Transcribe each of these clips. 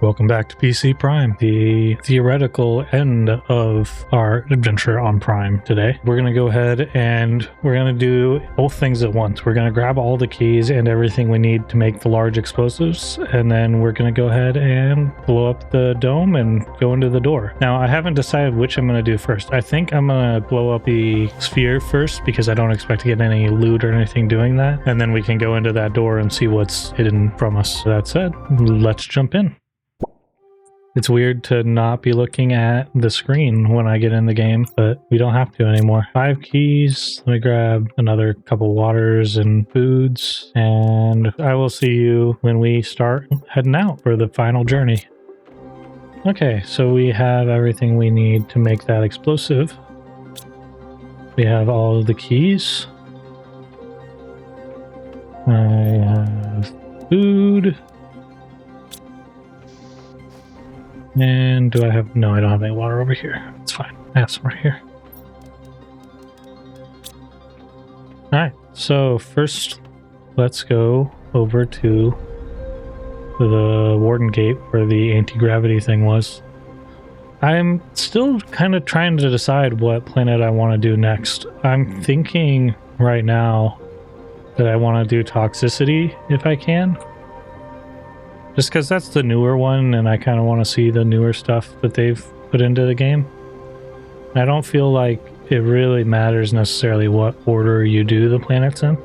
Welcome back to PC Prime, the theoretical end of our adventure on Prime today. We're going to go ahead and we're going to do both things at once. We're going to grab all the keys and everything we need to make the large explosives, and then we're going to go ahead and blow up the dome and go into the door. Now, I haven't decided which I'm going to do first. I think I'm going to blow up the sphere first because I don't expect to get any loot or anything doing that, and then we can go into that door and see what's hidden from us. That said, let's jump in. It's weird to not be looking at the screen when I get in the game, but we don't have to anymore. 5 keys. Let me grab another couple waters and foods, and I will see you when we start heading out for the final journey. Okay, so we have everything we need to make that explosive. We have all of the keys. I have food. And do I have... No, I don't have any water over here. It's fine. I have some right here. Alright, so first let's go over to the Warden Gate where the anti-gravity thing was. I'm still kind of trying to decide what planet I want to do next. I'm thinking right now that I want to do Toxicity if I can. Just because that's the newer one, and I kind of want to see the newer stuff that they've put into the game. I don't feel like it really matters necessarily what order you do the planets in.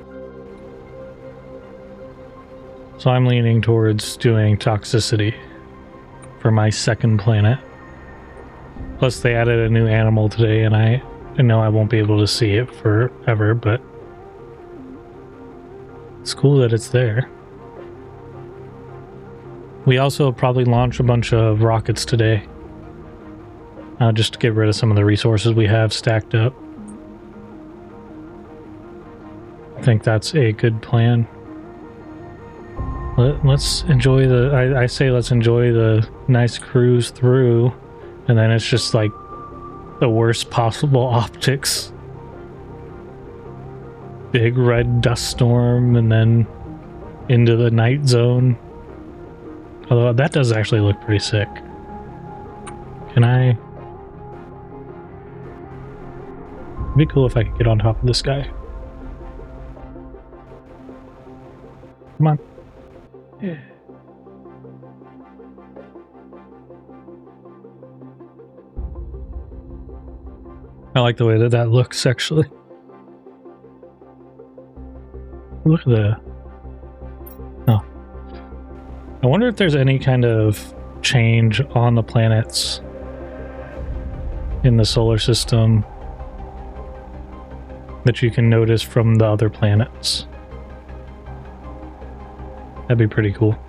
So I'm leaning towards doing Toxicity for my second planet. Plus they added a new animal today, and I know I won't be able to see it forever, but it's cool that it's there. We also probably launch a bunch of rockets today, just to get rid of some of the resources we have stacked up. I think that's a good plan. Let's enjoy the... I say let's enjoy the nice cruise through, and then it's just like the worst possible optics. Big red dust storm, and then into the night zone. Although that does actually look pretty sick. Can I... It'd be cool if I could get on top of this guy. Come on. Yeah. I like the way that that looks, actually. Look at the... Oh. I wonder if there's any kind of change on the planets in the solar system that you can notice from the other planets. That'd be pretty cool.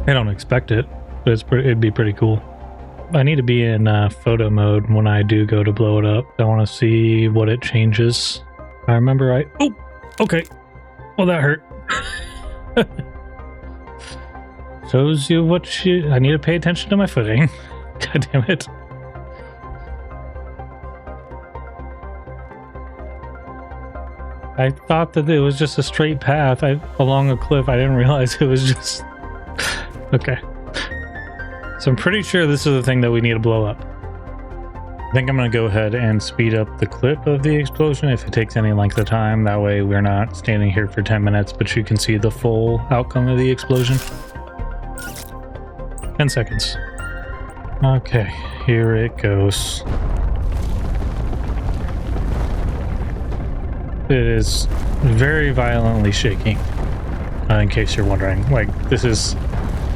I don't expect it, but it'd be pretty cool. I need to be in photo mode when I do go to blow it up. I want to see what it changes. I remember Oh! Okay. Well, that hurt. Shows you what you... I need to pay attention to my footing. God damn it. I thought that it was just a straight path along a cliff. I didn't realize it was just... Okay. So I'm pretty sure this is the thing that we need to blow up. I think I'm going to go ahead and speed up the clip of the explosion if it takes any length of time. That way we're not standing here for 10 minutes, but you can see the full outcome of the explosion. 10 seconds. Okay, here it goes. It is very violently shaking, in case you're wondering. Like, this is...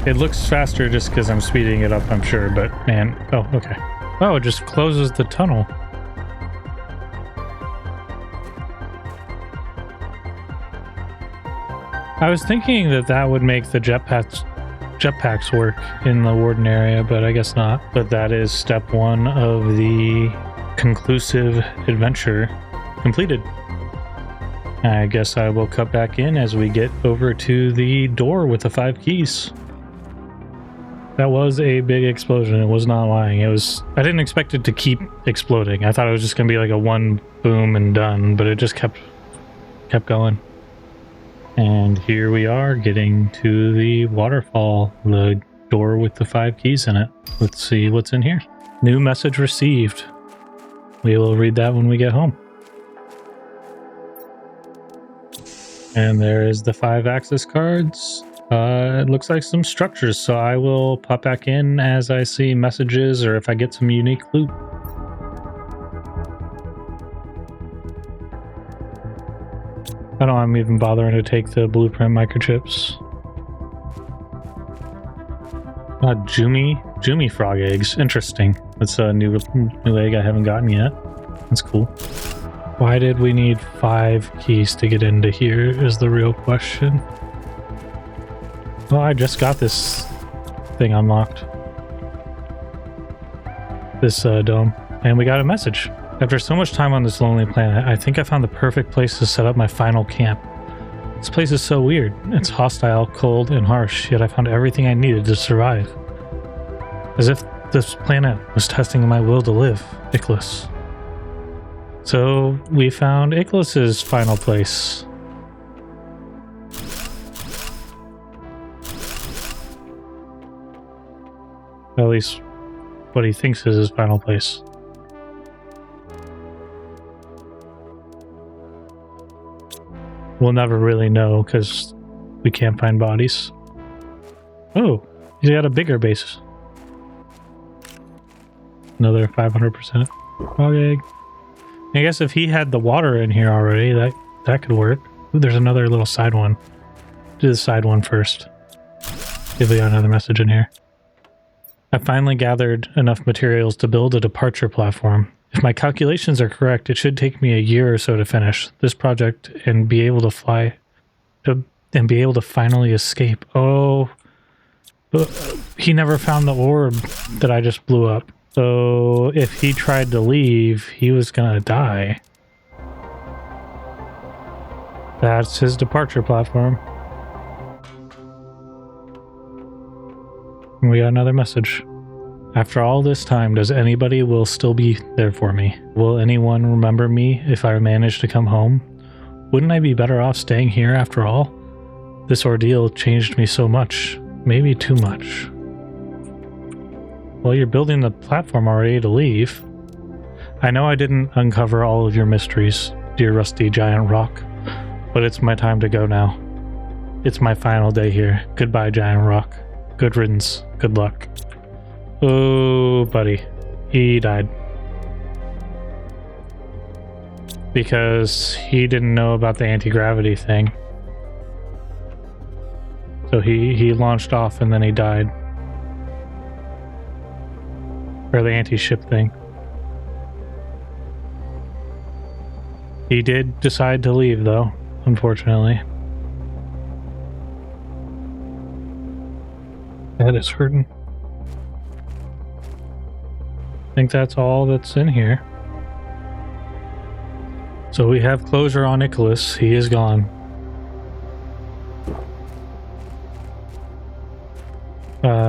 It looks faster just because I'm speeding it up, I'm sure, but man... Oh, okay. Oh, it just closes the tunnel. I was thinking that that would make the jetpacks work in the Warden area, but I guess not. But that is step 1 of the conclusive adventure completed. I guess I will cut back in as we get over to the door with the 5 keys. That was a big explosion. It was not lying. It was... I didn't expect it to keep exploding. I thought it was just going to be like a one boom and done, but it just kept going. And here we are getting to the waterfall, the door with the 5 keys in it. Let's see what's in here. New message received. We will read that when we get home. And there is the 5 access cards. It looks like some structures, so I will pop back in as I see messages or if I get some unique loot. I don't know, I'm even bothering to take the blueprint microchips. Jumi frog eggs. Interesting. That's a new egg I haven't gotten yet. That's cool. Why did we need 5 keys to get into here is the real question. Well, I just got this thing unlocked. This dome. And we got a message. After so much time on this lonely planet, I think I found the perfect place to set up my final camp. This place is so weird. It's hostile, cold, and harsh, yet I found everything I needed to survive. As if this planet was testing my will to live. Ichthys. So we found Ichthys's final place. At least what he thinks is his final place. We'll never really know because we can't find bodies. Oh, he's got a bigger base. Another 500% frog egg. I guess if he had the water in here already, that could work. Ooh, there's another little side one. Do the side one first. See if we got another message in here. I finally gathered enough materials to build a departure platform. If my calculations are correct, it should take me a year or so to finish this project and be able to fly and be able to finally escape. Oh, but he never found the orb that I just blew up. So if he tried to leave, he was gonna die. That's his departure platform. And we got another message. After all this time, does anybody will still be there for me? Will anyone remember me if I manage to come home? Wouldn't I be better off staying here after all? This ordeal changed me so much. Maybe too much. Well, you're building the platform already to leave. I know I didn't uncover all of your mysteries, dear rusty giant rock, but it's my time to go now. It's my final day here. Goodbye, giant rock. Good riddance. Good luck. Oh, buddy. He died. Because he didn't know about the anti-gravity thing. So he launched off and then he died. Or the anti-ship thing. He did decide to leave though, unfortunately. That is hurting. I think that's all that's in here. So we have closure on Ichthys. He is gone.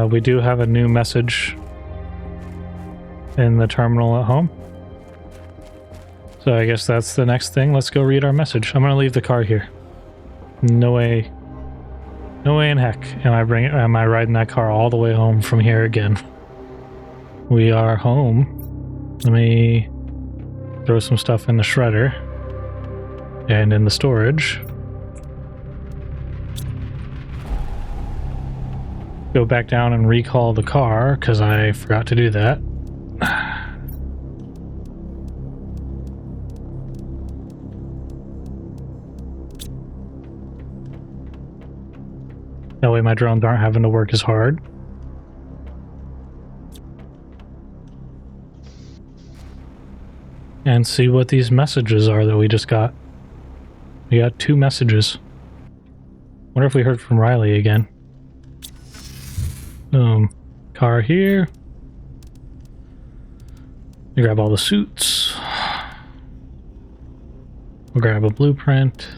We do have a new message in the terminal at home. So I guess that's the next thing. Let's go read our message. I'm gonna leave the car here. No way in heck am I riding that car all the way home from here again. We are home. Let me throw some stuff in the shredder and in the storage. Go back down and recall the car because I forgot to do that. That way my drones aren't having to work as hard. And see what these messages are that we just got. We got 2 messages. Wonder if we heard from Riley again. Car here. We grab all the suits. We'll grab a blueprint.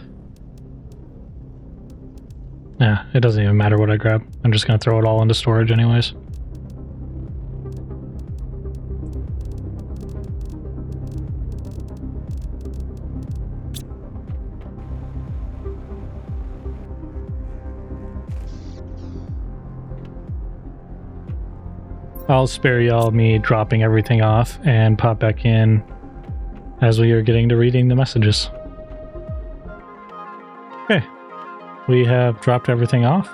Nah, it doesn't even matter what I grab. I'm just gonna throw it all into storage anyways. I'll spare y'all me dropping everything off and pop back in as we are getting to reading the messages. Okay, we have dropped everything off.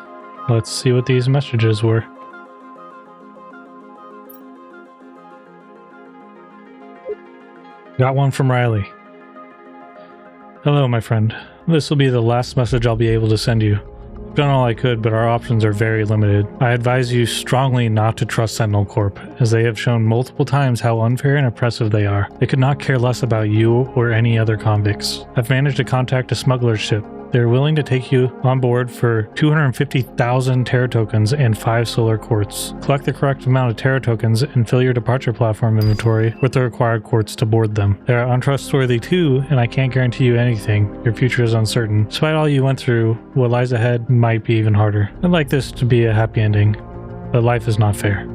Let's see what these messages were. Got one from Riley. Hello, my friend. This will be the last message I'll be able to send you. I've done all I could, but our options are very limited. I advise you strongly not to trust Sentinel Corp, as they have shown multiple times how unfair and oppressive they are. They could not care less about you or any other convicts. I've managed to contact a smuggler's ship. They're willing to take you on board for 250,000 Terra tokens and 5 solar quartz. Collect the correct amount of Terra tokens and fill your departure platform inventory with the required quartz to board them. They are untrustworthy too, and I can't guarantee you anything. Your future is uncertain. Despite all you went through, what lies ahead might be even harder. I'd like this to be a happy ending, but life is not fair.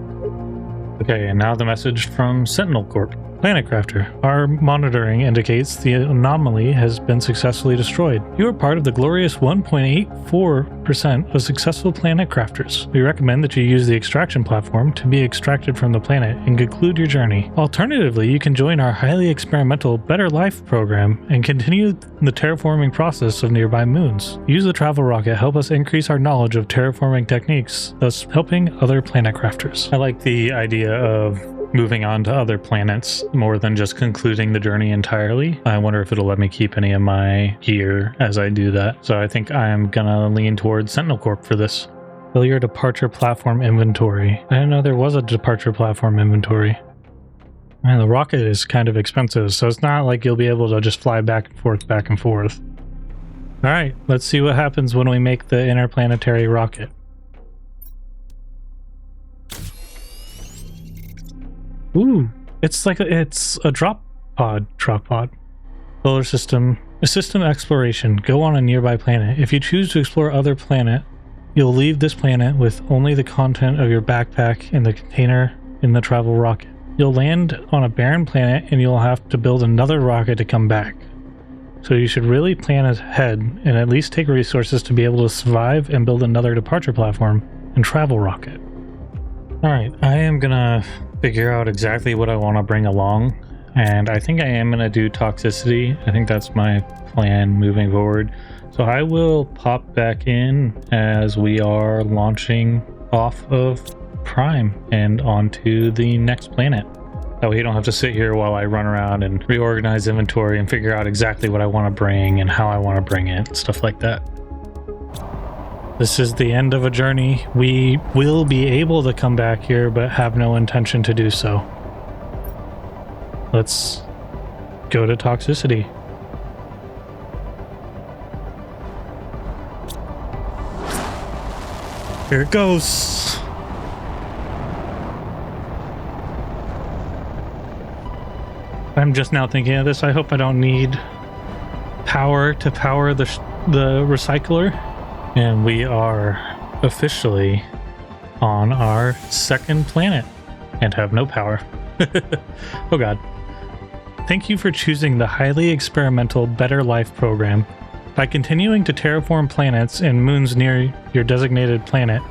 Okay, and now the message from Sentinel Corp. Planet Crafter. Our monitoring indicates the anomaly has been successfully destroyed. You are part of the glorious 1.84% of successful planet crafters. We recommend that you use the extraction platform to be extracted from the planet and conclude your journey. Alternatively, you can join our highly experimental Better Life program and continue the terraforming process of nearby moons. Use the travel rocket to help us increase our knowledge of terraforming techniques, thus helping other planet crafters. I like the idea of moving on to other planets more than just concluding the journey entirely. I wonder if it'll let me keep any of my gear as I do that. So I think I'm gonna lean towards Sentinel Corp for this. Fill your departure platform inventory. I didn't know there was a departure platform inventory. Man, the rocket is kind of expensive, so it's not like you'll be able to just fly back and forth, back and forth. All right, let's see what happens when we make the interplanetary rocket. Ooh, it's like it's a drop pod. Solar system. System exploration. Go on a nearby planet. If you choose to explore other planet, you'll leave this planet with only the content of your backpack and the container in the travel rocket. You'll land on a barren planet and you'll have to build another rocket to come back. So you should really plan ahead and at least take resources to be able to survive and build another departure platform and travel rocket. Alright, I am gonna figure out exactly what I want to bring along, and I think I am going to do toxicity. I think that's my plan moving forward. So I will pop back in as we are launching off of Prime and onto the next planet. That way you don't have to sit here while I run around and reorganize inventory and figure out exactly what I want to bring and how I want to bring it, stuff like that. This is the end of a journey. We will be able to come back here, but have no intention to do so. Let's go to toxicity. Here it goes. I'm just now thinking of this. I hope I don't need power to power the recycler. And we are officially on our second planet and have no power. Oh god. Thank you for choosing the highly experimental Better Life program. By continuing to terraform planets and moons near your designated planet,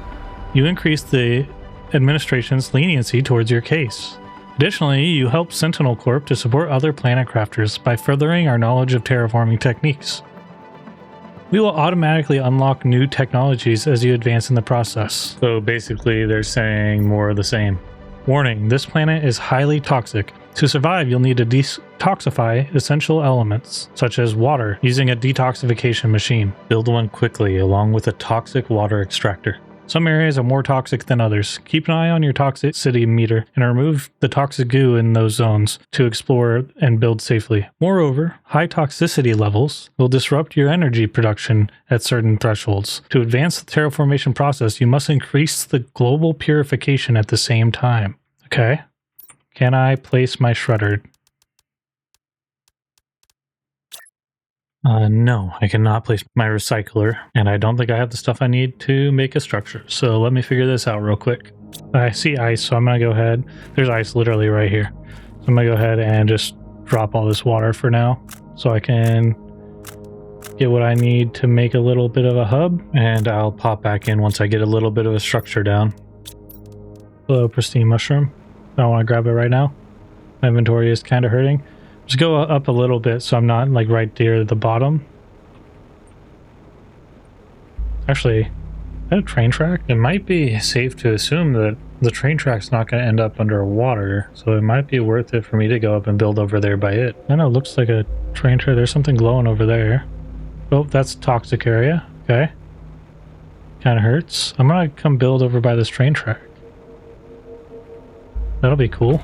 you increase the administration's leniency towards your case. Additionally, you help Sentinel Corp to support other planet crafters by furthering our knowledge of terraforming techniques. We will automatically unlock new technologies as you advance in the process. So basically they're saying more of the same. Warning, this planet is highly toxic. To survive, you'll need to detoxify essential elements, such as water, using a detoxification machine. Build one quickly, along with a toxic water extractor. Some areas are more toxic than others. Keep an eye on your toxicity meter and remove the toxic goo in those zones to explore and build safely. Moreover, high toxicity levels will disrupt your energy production at certain thresholds. To advance the terraformation process, you must increase the global purification at the same time. Okay. Can I place my shredder? No, I cannot place my recycler, and I don't think I have the stuff I need to make a structure. So let me figure this out real quick. I see ice, so I'm going to go ahead. There's ice literally right here. So I'm going to go ahead and just drop all this water for now so I can get what I need to make a little bit of a hub, and I'll pop back in once I get a little bit of a structure down. Hello, pristine mushroom. I don't want to grab it right now. My inventory is kind of hurting. Just go up a little bit so I'm not like right near the bottom. Actually, is that a train track? It might be safe to assume that the train track's not going to end up underwater, so it might be worth it for me to go up and build over there by it. I know it looks like a train track. There's something glowing over there. Oh, that's toxic area. Okay. Kind of hurts. I'm going to come build over by this train track. That'll be cool.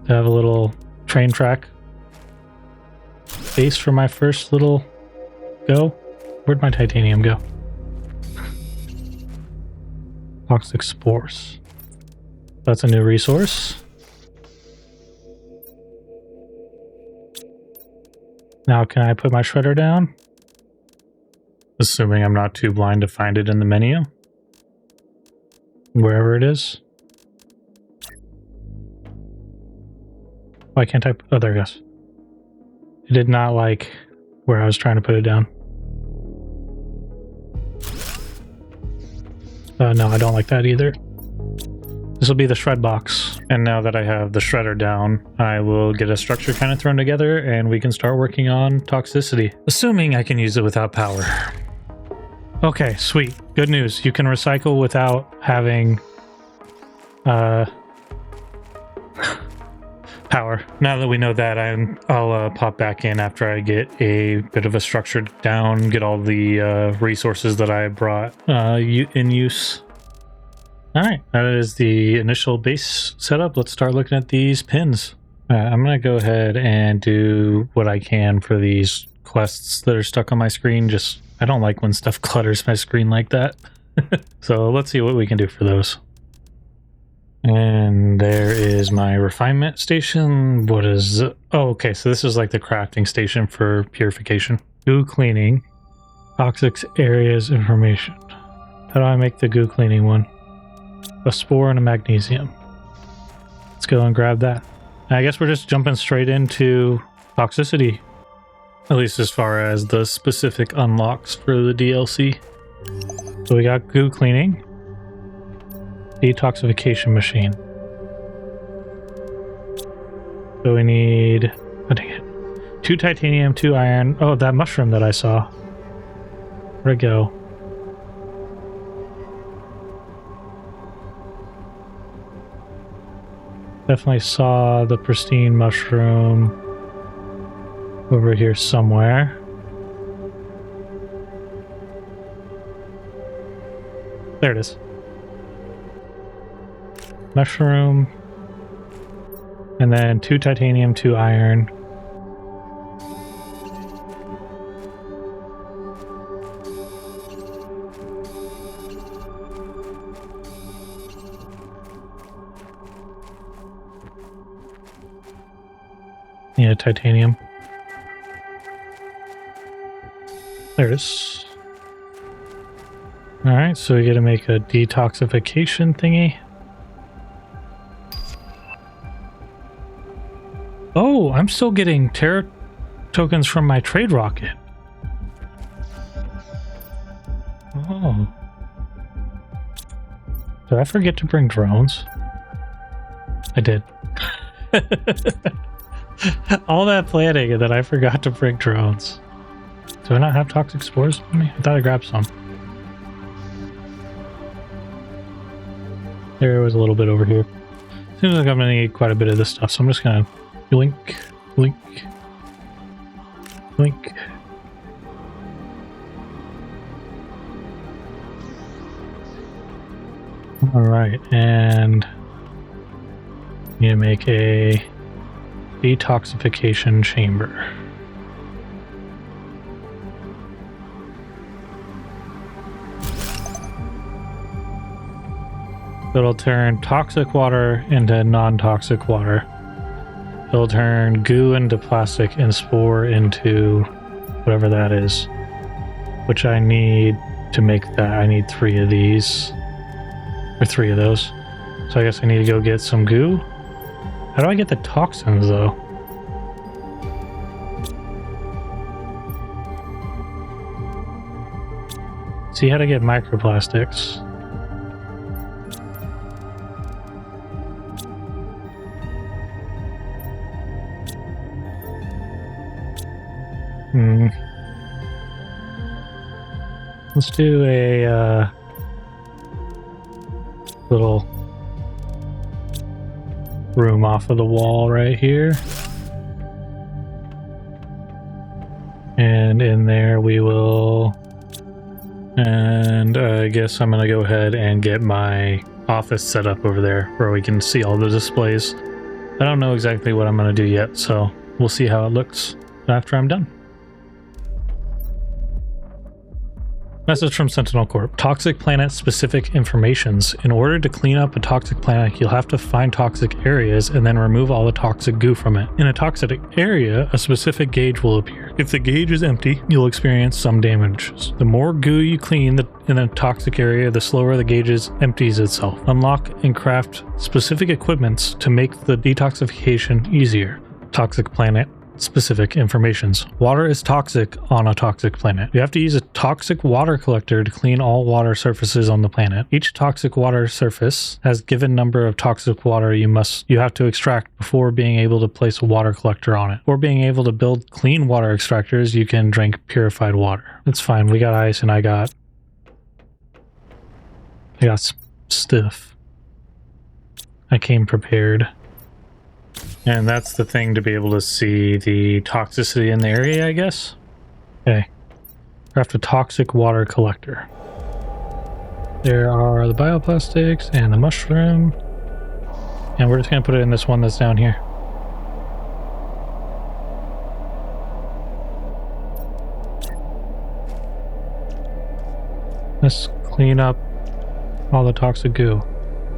To have a little train track base for my first little go. Where'd my titanium go? Toxic spores. That's a new resource. Now can I put my shredder down? Assuming I'm not too blind to find it in the menu. Wherever it is. Why can't I? Oh, there it goes. It did not like where I was trying to put it down. No, I don't like that either. This will be the shred box. And now that I have the shredder down, I will get a structure kind of thrown together and we can start working on toxicity. Assuming I can use it without power. Okay, sweet. Good news. You can recycle without having power. Now that we know that, I'll pop back in after I get a bit of a structure down, get all the resources that I brought in use. All right, that is the initial base setup. Let's start looking at these pins. I'm gonna go ahead and do what I can for these quests that are stuck on my screen. Just, I don't like when stuff clutters my screen like that. So let's see what we can do for those. And there is my refinement station. What is it? Oh, okay, so this is like the crafting station for purification. Goo cleaning. Toxic areas information. How do I make the goo cleaning one? A spore and a magnesium. Let's go and grab that. And I guess we're just jumping straight into toxicity. At least as far as the specific unlocks for the DLC. So we got goo cleaning. Detoxification machine. So we need, oh dang it, 2 titanium, 2 iron. Oh, that mushroom that I saw. Where'd it go? Definitely saw the pristine mushroom over here somewhere. There it is. Mushroom. And then 2 titanium, 2 iron. Yeah, titanium. There it is. Alright, so we gotta make a detoxification thingy. Oh, I'm still getting terror tokens from my trade rocket. Oh. Did I forget to bring drones? I did. All that planning and then I forgot to bring drones. Do I not have toxic spores on me? I thought I grabbed some. There was a little bit over here. Seems like I'm gonna need quite a bit of this stuff, so I'm just gonna blink, blink, blink. All right, and need to make a detoxification chamber. It'll turn toxic water into non-toxic water. It'll turn goo into plastic and spore into whatever that is. Which I need to make that. I need 3 of these. Or 3 of those. So I guess I need to go get some goo. How do I get the toxins though? See how to get microplastics. Let's do a little room off of the wall right here. And in there we will... And I guess I'm gonna go ahead and get my office set up over there where we can see all the displays. I don't know exactly what I'm gonna do yet, so we'll see how it looks after I'm done. Message from Sentinel Corp. Toxic planet specific informations. In order to clean up a toxic planet, you'll have to find toxic areas and then remove all the toxic goo from it. In a toxic area, a specific gauge will appear. If the gauge is empty, you'll experience some damage. The more goo you clean in a toxic area, the slower the gauge empties itself. Unlock and craft specific equipments to make the detoxification easier. Toxic planet specific informations. Water is toxic on a toxic planet. You have to use a toxic water collector to clean all water surfaces on the planet. Each toxic water surface has given number of toxic water you have to extract before being able to place a water collector on it. Or being able to build clean water extractors, you can drink purified water. It's fine. We got ice and I got stiff. I came prepared. And that's the thing, to be able to see the toxicity in the area, I guess. Okay. Craft a toxic water collector. There are the bioplastics and the mushroom. And we're just going to put it in this one that's down here. Let's clean up all the toxic goo.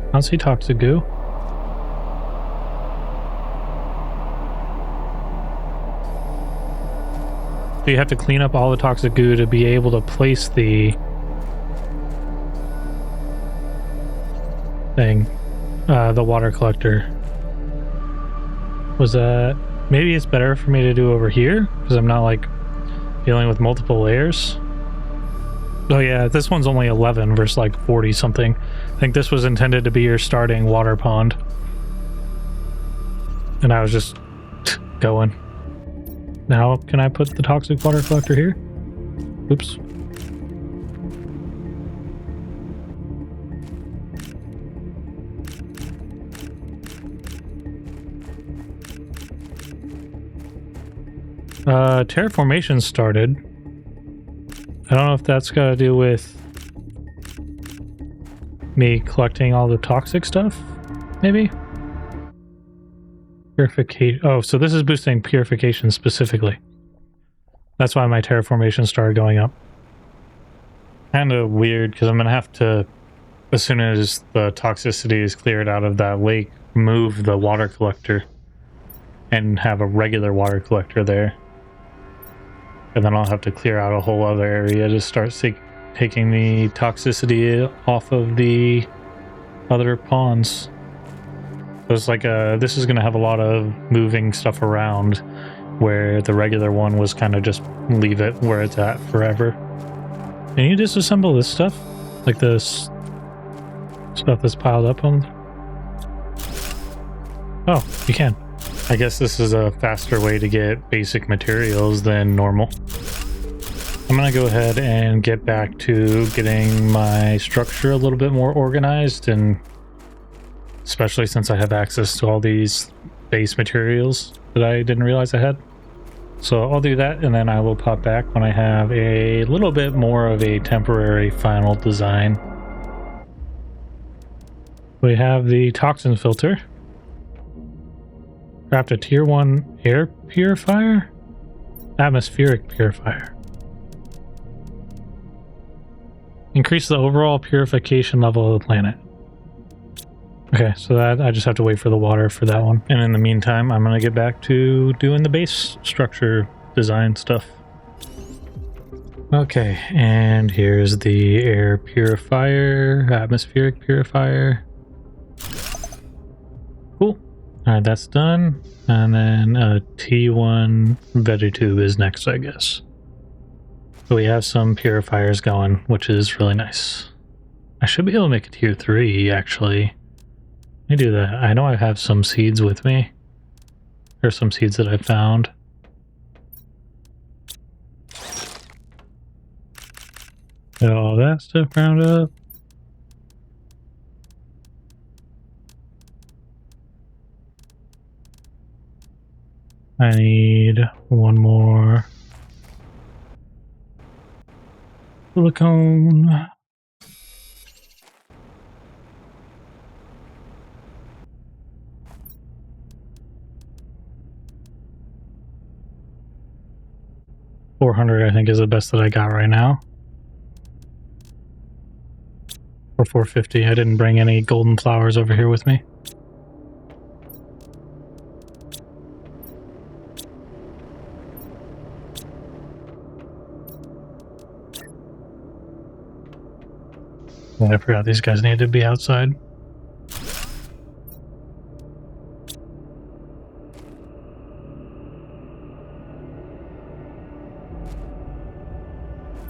I don't see toxic goo. So you have to clean up all the toxic goo to be able to place the thing, the water collector. Was that... Maybe it's better for me to do over here, because I'm not like dealing with multiple layers. Oh yeah, this one's only 11 versus like 40 something. I think this was intended to be your starting water pond. And I was just going. Now, can I put the toxic water collector here? Oops. Terraformation started. I don't know if that's got to do with me collecting all the toxic stuff, maybe? Purification. Oh, so this is boosting purification specifically. That's why my terraformation started going up. Kind of weird, because I'm going to have to, as soon as the toxicity is cleared out of that lake, move the water collector and have a regular water collector there. And then I'll have to clear out a whole other area to start taking the toxicity off of the other ponds. So it's like this is going to have a lot of moving stuff around, where the regular one was kind of just leave it where it's at forever. Can you disassemble this stuff? Like this stuff that's piled up on... Oh, you can. I guess this is a faster way to get basic materials than normal. I'm going to go ahead and get back to getting my structure a little bit more organized, and especially since I have access to all these base materials that I didn't realize I had. So I'll do that, and then I will pop back when I have a little bit more of a temporary final design. We have the toxin filter. Craft a tier 1 air purifier? Atmospheric purifier. Increase the overall purification level of the planet. Okay, so that I just have to wait for the water for that one. And in the meantime, I'm going to get back to doing the base structure design stuff. Okay, and here's the air purifier, atmospheric purifier. Cool. Alright, that's done. And then a T1 vegetube is next, I guess. So we have some purifiers going, which is really nice. I should be able to make a tier 3, actually. Let me do that. I know I have some seeds with me. There's some seeds that I found. Got all that stuff ground up. I need one more silicone. $400, I think, is the best that I got right now. Or $450. I didn't bring any golden flowers over here with me. Oh, I forgot these guys need to be outside.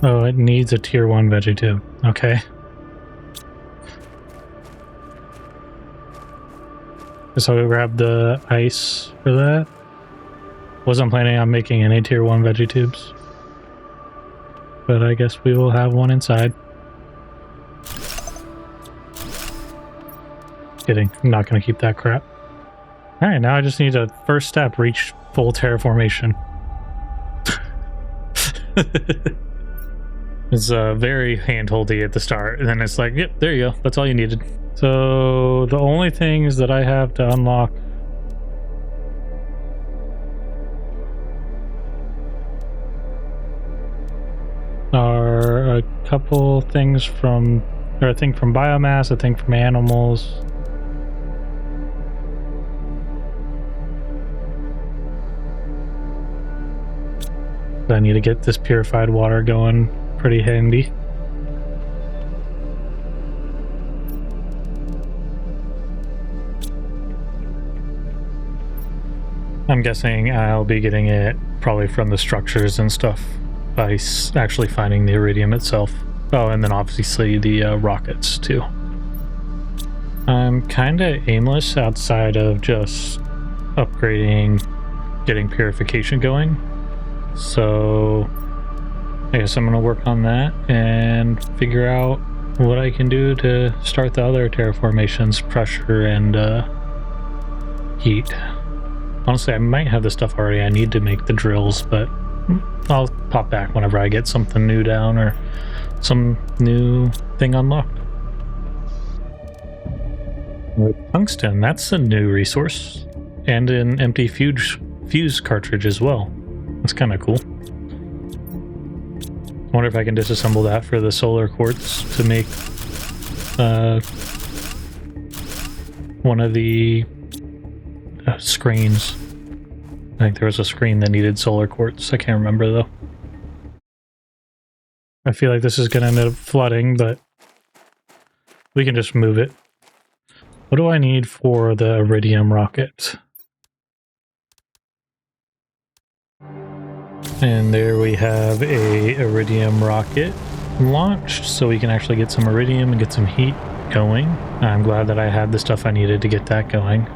Oh, it needs a tier 1 veggie too. Okay. So we grab the ice for that. Wasn't planning on making any tier 1 veggie tubes. But I guess we will have one inside. Kidding. I'm not going to keep that crap. Alright, now I just need a first step, reach full terraformation. It's very hand-holdy at the start, and then it's like, yep, there you go. That's all you needed. So the only things that I have to unlock are a couple things from, or a thing from biomass, a thing from animals. I need to get this purified water going pretty handy. I'm guessing I'll be getting it probably from the structures and stuff by actually finding the iridium itself. Oh, and then obviously the rockets too. I'm kind of aimless outside of just upgrading, getting purification going. So I guess I'm going to work on that and figure out what I can do to start the other terraformations, pressure and heat. Honestly, I might have the stuff already I need to make the drills, but I'll pop back whenever I get something new down or some new thing unlocked. Tungsten, that's a new resource. And an empty fuse cartridge as well. That's kind of cool. I wonder if I can disassemble that for the solar quartz to make one of the screens. I think there was a screen that needed solar quartz. I can't remember though. I feel like this is going to end up flooding, but we can just move it. What do I need for the iridium rocket? And there we have a iridium rocket launched, so we can actually get some iridium and get some heat going. I'm glad that I had the stuff I needed to get that going.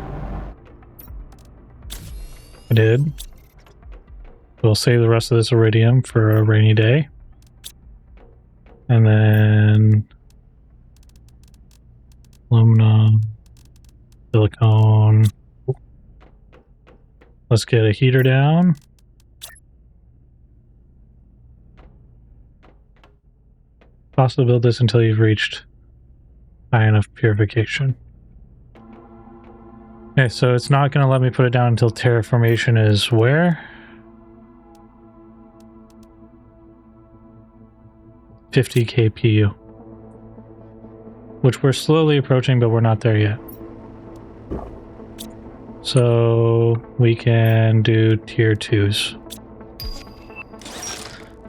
I did. We'll save the rest of this iridium for a rainy day. And then aluminum, silicone. Let's get a heater down. Possibly build this until you've reached high enough purification. Okay, so it's not going to let me put it down until terraformation is where? 50 kpu. Which we're slowly approaching, but we're not there yet. So we can do tier 2s.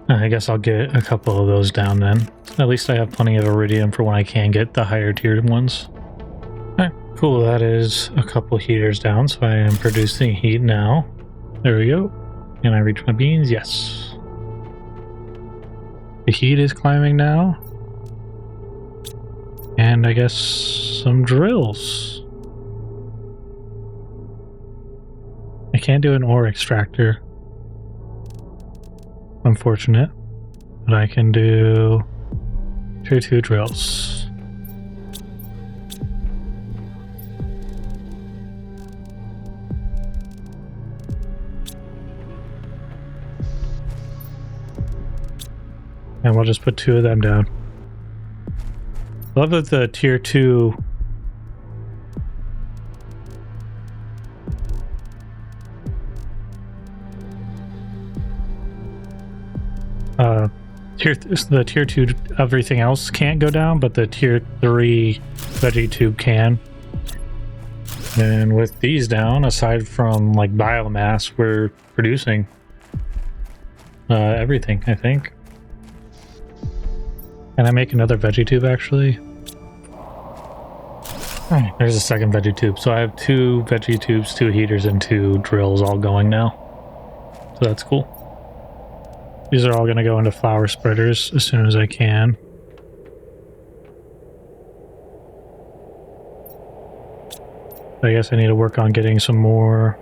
I guess I'll get a couple of those down then. At least I have plenty of iridium for when I can get the higher tiered ones. Alright, cool. That is a couple heaters down, so I am producing heat now. There we go. Can I reach my beans? Yes. The heat is climbing now. And I guess some drills. I can't do an ore extractor. Unfortunate. But I can do Tier 2 drills. And we'll just put 2 of them down. Love that the Tier 2 the tier 2 everything else can't go down, but the tier 3 veggie tube can. And with these down, aside from like biomass, we're producing everything, I think. Can I make another veggie tube actually? Oh, there's a second veggie tube. So I have 2 veggie tubes, 2 heaters, and 2 drills all going now. So that's cool. These are all going to go into flower spreaders as soon as I can. I guess I need to work on getting some more...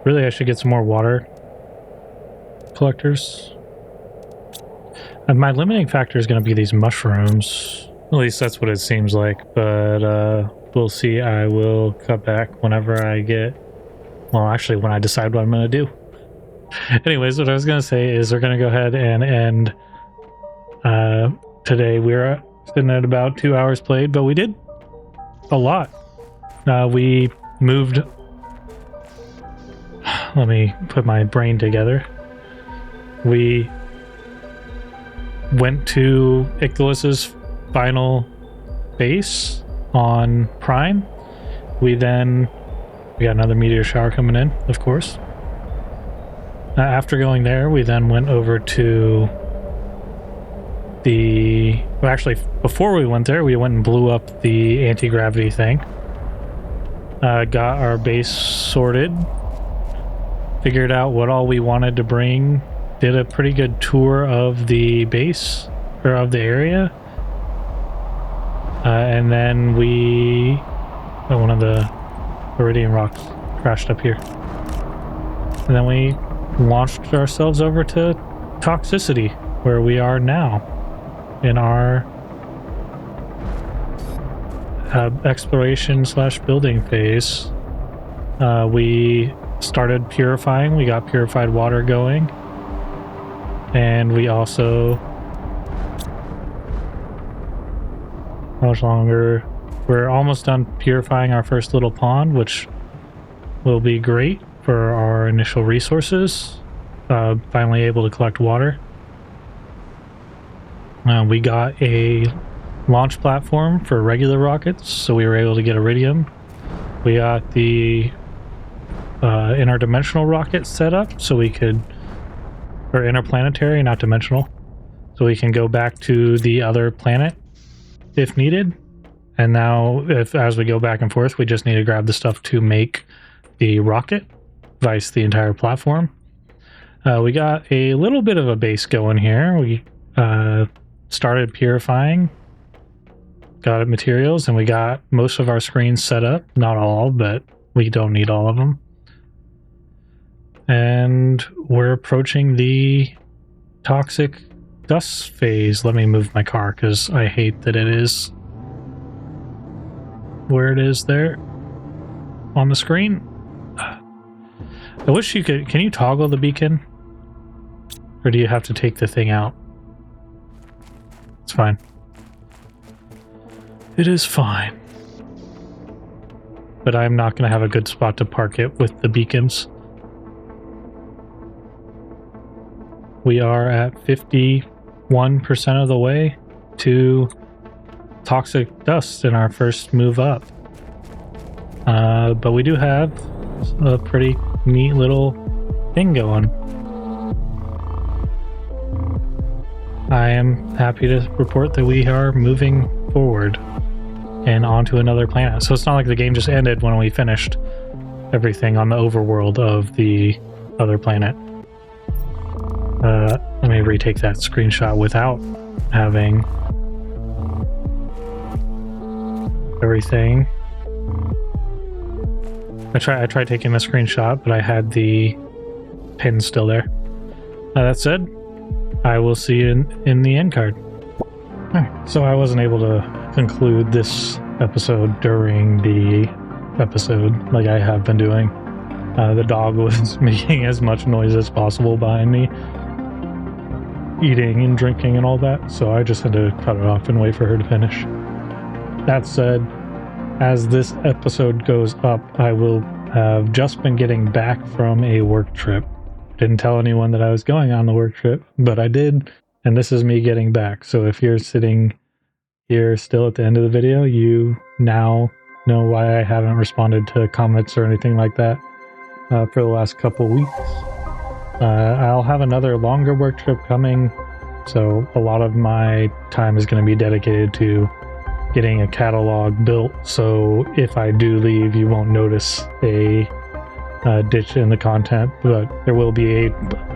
Really, I should get some more water collectors. And my limiting factor is going to be these mushrooms. At least that's what it seems like. But we'll see. I will cut back whenever I get... Well, actually, when I decide what I'm going to do. Anyways, what I was going to say is we're going to go ahead and end today. We're sitting at about 2 hours played, but we did a lot. We moved... Let me put my brain together. We went to Ichthyllus's final base on Prime. We got another meteor shower coming in, of course. After going there, we then went over to the... Well, actually, before we went there, we went and blew up the anti-gravity thing. Got our base sorted. Figured out what all we wanted to bring. Did a pretty good tour of the base, or of the area. And then one of the Iridium rocks crashed up here. And then we launched ourselves over to Toxicity, where we are now in our exploration / building phase. We started purifying. We got purified water going, and we also... How much longer? We're almost done purifying our first little pond, which will be great for our initial resources. Finally able to collect water. We got a launch platform for regular rockets, so we were able to get Iridium. We got the interdimensional rocket set up, so we could... Or interplanetary, not dimensional. So we can go back to the other planet if needed. And now, as we go back and forth, we just need to grab the stuff to make the rocket, vice the entire platform. We got a little bit of a base going here. We started purifying, got materials, and we got most of our screens set up. Not all, but we don't need all of them. And we're approaching the toxic dust phase. Let me move my car because I hate that it is where it is there on the screen. I wish you could... Can you toggle the beacon? Or do you have to take the thing out? It's fine. It is fine. But I'm not going to have a good spot to park it with the beacons. We are at 51% of the way to toxic dust in our first move up. But we do have a pretty neat little thing going. I am happy to report that we are moving forward and onto another planet. So it's not like the game just ended when we finished everything on the overworld of the other planet. Let me retake that screenshot without having everything. I tried taking the screenshot, but I had the pin still there. That said, I will see you in the end card. Alright, so I wasn't able to conclude this episode during the episode like I have been doing. The dog was making as much noise as possible behind me, eating and drinking and all that, so I just had to cut it off and wait for her to finish. That said, as this episode goes up, I will have just been getting back from a work trip. Didn't tell anyone that I was going on the work trip, but I did, and this is me getting back. So if you're sitting here still at the end of the video, you now know why I haven't responded to comments or anything like that for the last couple weeks. I'll have another longer work trip coming, so a lot of my time is going to be dedicated to getting a catalog built, so if I do leave, you won't notice a ditch in the content, but there will be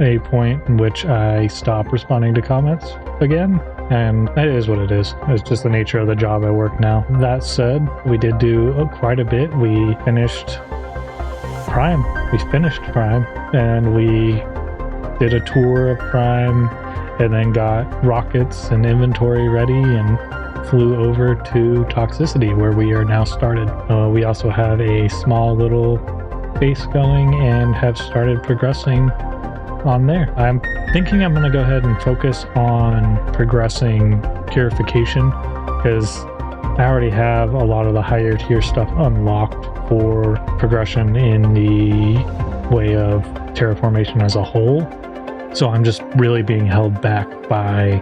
a point in which I stop responding to comments again, and that is what it is. It's just the nature of the job I work now. That said, we did do quite a bit. We finished Prime. And we did a tour of Prime, and then got rockets and inventory ready, and flew over to Toxicity, where we are now started. We also have a small little base going and have started progressing on there. I'm thinking I'm going to go ahead and focus on progressing Purification, because I already have a lot of the higher tier stuff unlocked for progression in the way of terraformation as a whole. So I'm just really being held back by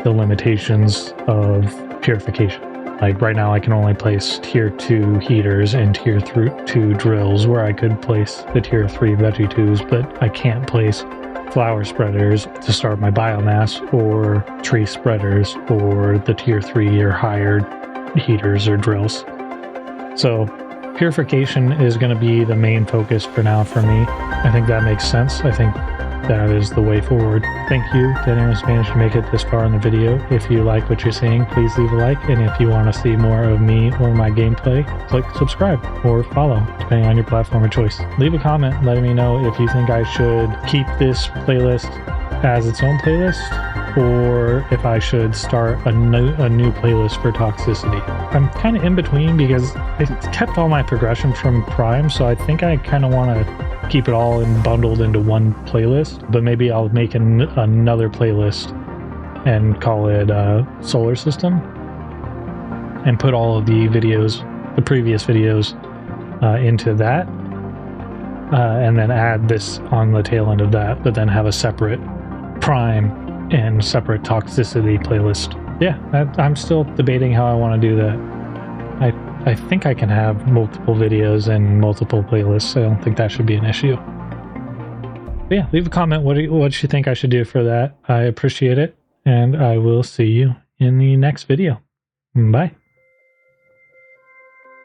the limitations of Purification. Like right now I can only place tier 2 heaters and tier 2 drills, where I could place the tier 3 veggie tubes, but I can't place flower spreaders to start my biomass, or tree spreaders, or the tier 3 or higher heaters or drills. So Purification is going to be the main focus for now for me. I think that makes sense. I think that is the way forward. Thank you to anyone who's managed to make it this far in the video. If you like what you're seeing, please leave a like, and if you want to see more of me or my gameplay, click subscribe or follow, depending on your platform of choice. Leave a comment letting me know if you think I should keep this playlist as its own playlist, or if I should start a new playlist for Toxicity. I'm kind of in between, because I kept all my progression from Prime, so I think I kind of want to keep it all bundled into one playlist, but maybe I'll make another playlist and call it Solar System, and put all of the previous videos into that, and then add this on the tail end of that, but then have a separate Prime and separate Toxicity playlist. Yeah, I'm still debating how I want to do that. I think I can have multiple videos and multiple playlists. I don't think that should be an issue. But yeah, leave a comment what you think I should do for that. I appreciate it, and I will see you in the next video. Bye.